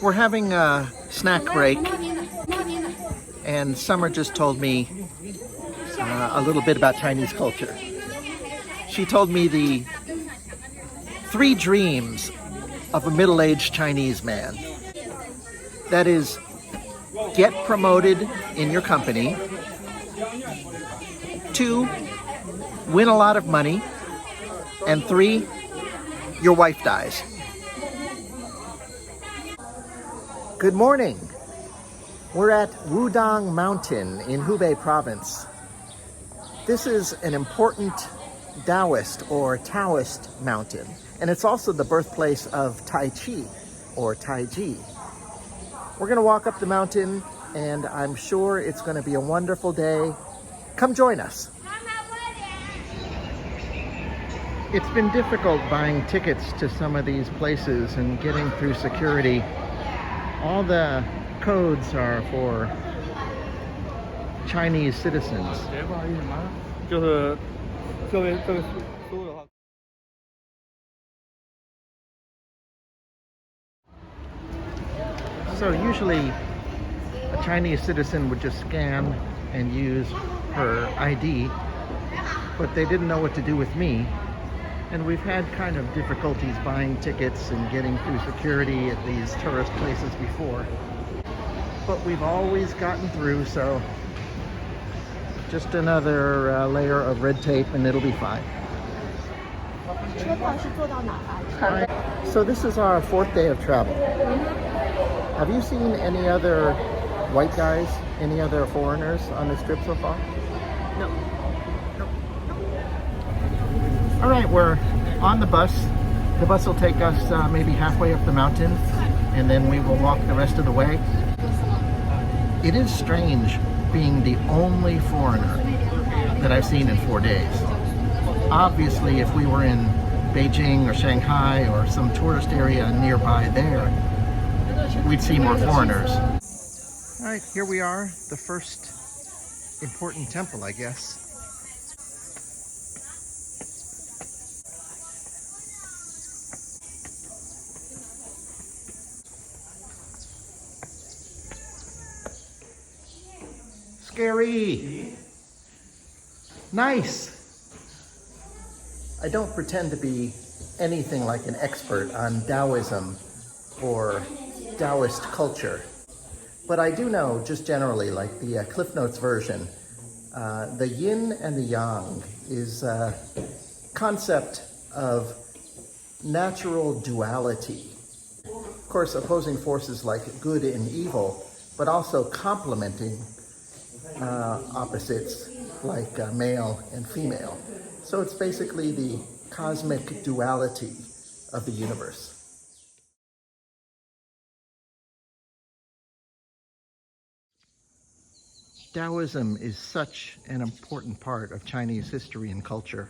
We're having a snack break, and Summer just told me a little bit about Chinese culture. She told me the 3 dreams of a middle-aged Chinese man. That is, get promoted in your company. 2, win a lot of money. And 3, your wife dies. Good morning. We're at Wudang Mountain in Hubei province. This is an important Taoist or Taoist mountain, and it's also the birthplace of Tai Chi or Tai Chi. We're going to walk up the mountain, and I'm sure it's going to be a wonderful day. Come join us. It's been difficult buying tickets to some of these places and getting through security. All the codes are for Chinese citizens. So usually a Chinese citizen would just scan and use her ID, but they didn't know what to do with me. And we've had kind of difficulties buying tickets and getting through security at these tourist places before. But we've always gotten through, so just another layer of red tape and it'll be fine. So this is our 4th day of travel. Have you seen any other white guys, any other foreigners on this trip so far? No. All right, we're on the bus. The bus will take us maybe halfway up the mountain, and then we will walk the rest of the way. It is strange being the only foreigner that I've seen in 4 days. Obviously, if we were in Beijing or Shanghai or some tourist area nearby there, we'd see more foreigners. All right, here we are, the first important temple, I guess. Scary. Nice. I don't pretend to be anything like an expert on Taoism or Taoist culture, but I do know just generally, like the Cliff Notes version, the yin and the yang is a concept of natural duality. Of course, opposing forces like good and evil, but also complementing opposites like male and female. So it's basically the cosmic duality of the universe. Taoism is such an important part of Chinese history and culture,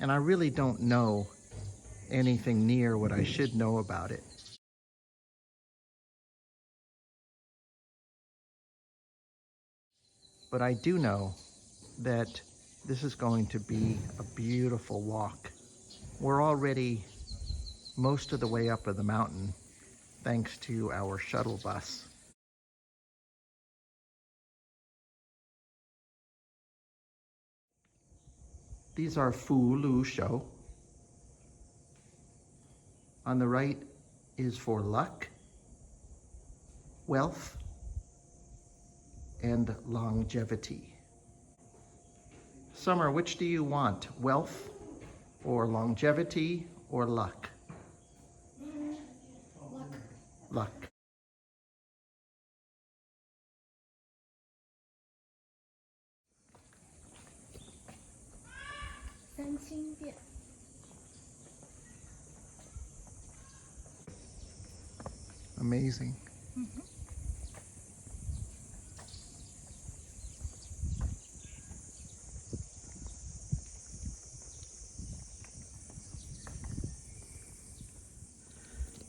and I really don't know anything near what I should know about it. But I do know that this is going to be a beautiful walk. We're already most of the way up of the mountain, thanks to our shuttle bus. These are Fu Lu Shou. On the right is for luck, wealth, and longevity. Summer, which do you want? Wealth or longevity or luck? Luck. Amazing.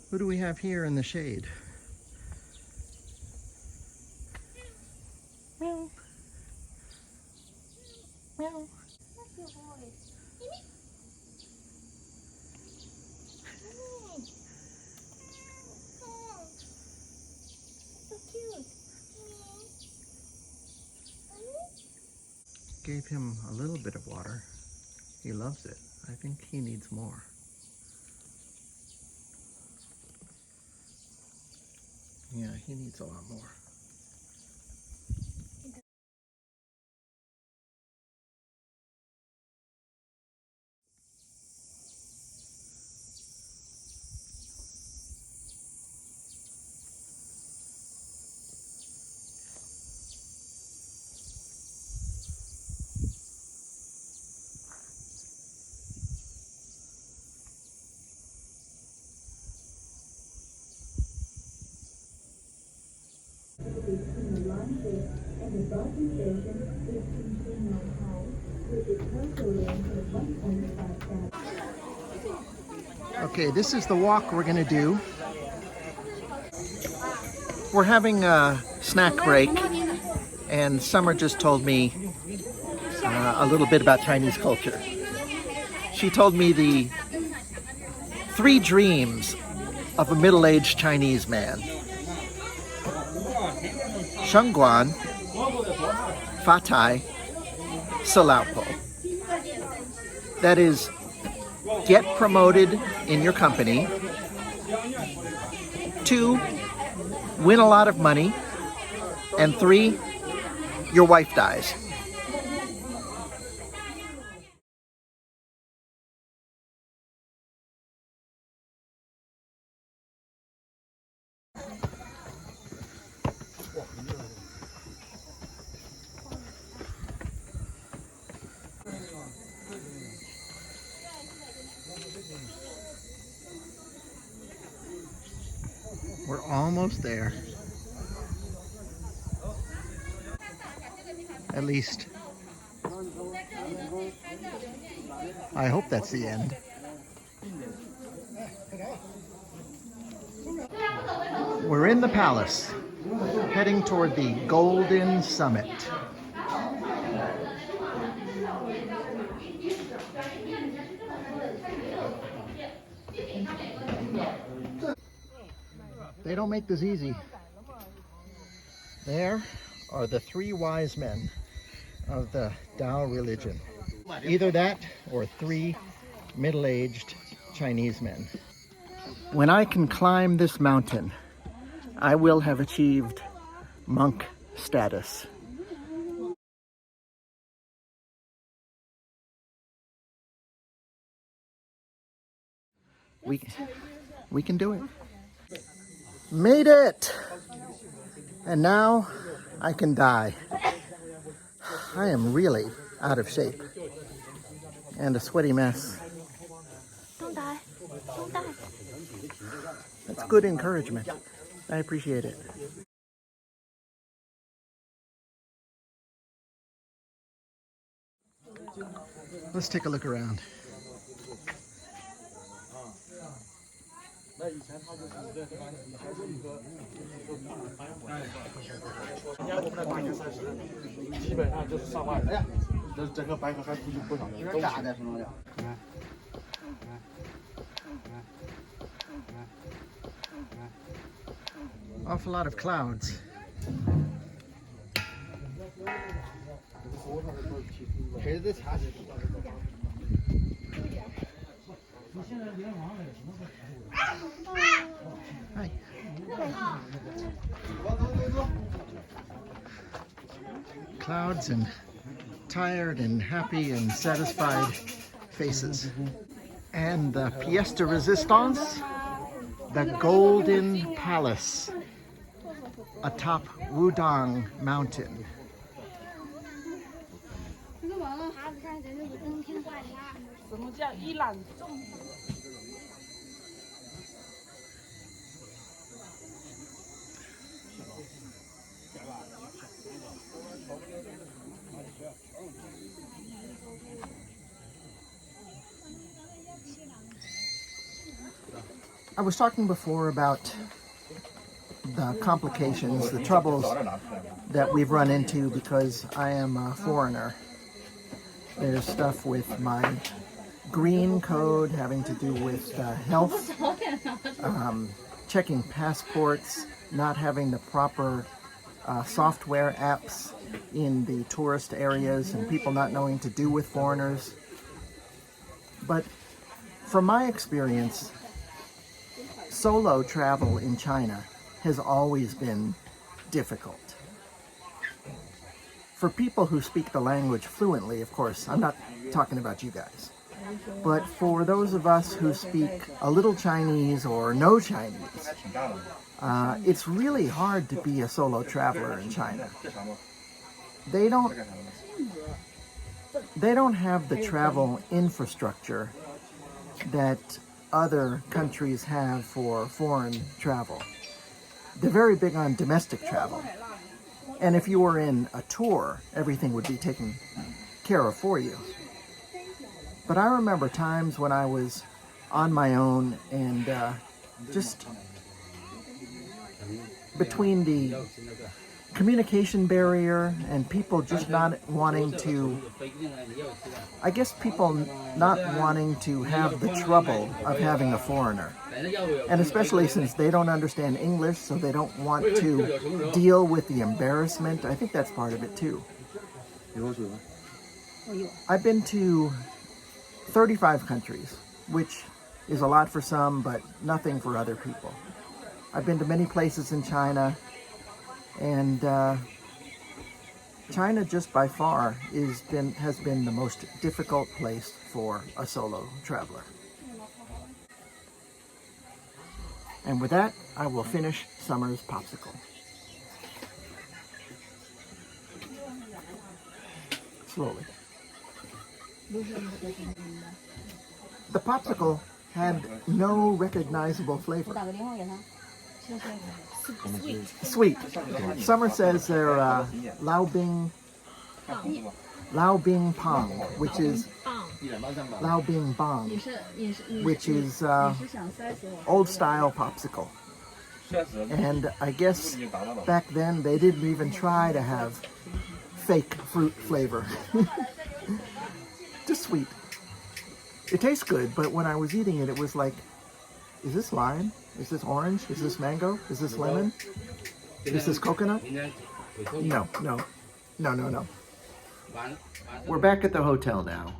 Who do we have here in the shade? Meow. Meow. gave him a little bit of water. He loves it. I think he needs more. Yeah, he needs a lot more. Okay, this is the walk we're gonna do. We're having a snack break, and Summer just told me a little bit about Chinese culture. She told me the 3 dreams of a middle-aged Chinese man. Shengguan, Fatai, Salaupo. That is, get promoted in your company. 2, win a lot of money. And 3, your wife dies. We're almost there. At least, I hope that's the end. We're in the palace, heading toward the Golden Summit. They don't make this easy. There are the 3 wise men of the Tao religion. Either that or 3 middle-aged Chinese men. When I can climb this mountain, I will have achieved monk status. We can do it. Made it! And now I can die. I am really out of shape and a sweaty mess. Don't die. Don't die. That's good encouragement. I appreciate it. Let's take a look around. Awful lot of clouds. Hi. Clouds and tired and happy and satisfied faces. And the pièce de résistance, the Golden Palace atop Wudang Mountain. I was talking before about the complications, the troubles that we've run into because I am a foreigner. There's stuff with my green code having to do with health, checking passports, not having the proper software apps in the tourist areas and people not knowing to do with foreigners. But from my experience, solo travel in China has always been difficult. For people who speak the language fluently, of course, I'm not talking about you guys, but for those of us who speak a little Chinese or no Chinese, it's really hard to be a solo traveler in China. They don't have the travel infrastructure that other countries have for foreign travel. They're very big on domestic travel. And if you were in a tour, everything would be taken care of for you. But I remember times when I was on my own and just between the communication barrier and people just not wanting to, I guess people not wanting to have the trouble of having a foreigner. And especially since they don't understand English, so they don't want to deal with the embarrassment. I think that's part of it too. I've been to 35 countries, which is a lot for some, but nothing for other people. I've been to many places in China, and China just by far has been the most difficult place for a solo traveler. And with that, I will finish Summer's popsicle. Slowly. The popsicle had no recognizable flavor. Sweet. Summer says they're Lao Bing Pong, which is Lao Bing Bong, which is old style popsicle. And I guess back then they didn't even try to have fake fruit flavor. Just sweet. It tastes good, but when I was eating it, it was like, is this lime? Is this orange? Is this mango? Is this lemon? Is this coconut? No. We're back at the hotel now,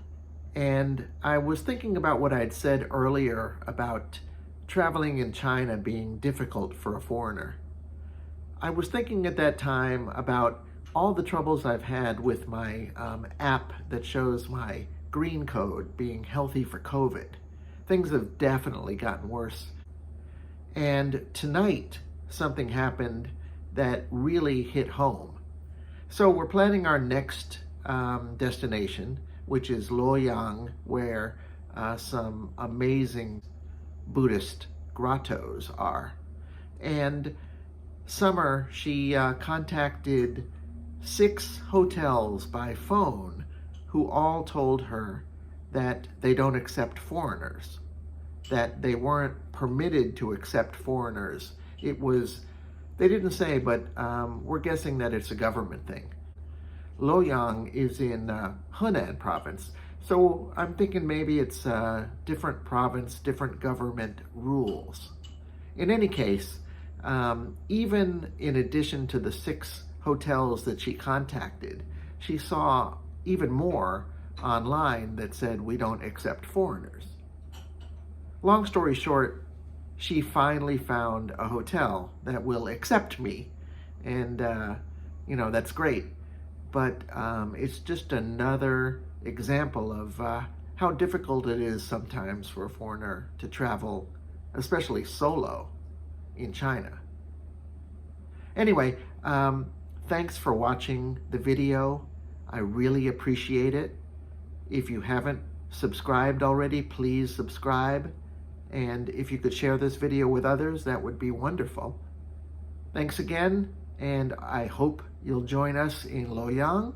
and I was thinking about what I'd said earlier about traveling in China being difficult for a foreigner. I was thinking at that time about all the troubles I've had with my app that shows my green code being healthy for COVID. Things have definitely gotten worse. And tonight, something happened that really hit home. So we're planning our next destination, which is Luoyang, where some amazing Buddhist grottos are. And Summer, she contacted 6 hotels by phone who all told her that they don't accept foreigners, that they weren't permitted to accept foreigners. It was, they didn't say, but we're guessing that it's a government thing. Luoyang is in Henan province, so I'm thinking maybe it's a different province, different government rules. In any case, even in addition to the 6 hotels that she contacted, she saw even more online that said we don't accept foreigners. Long story short, she finally found a hotel that will accept me, and that's great. But it's just another example of how difficult it is sometimes for a foreigner to travel, especially solo, in China. Anyway, thanks for watching the video. I really appreciate it. If you haven't subscribed already, please subscribe. And if you could share this video with others, that would be wonderful. Thanks again, and I hope you'll join us in Luoyang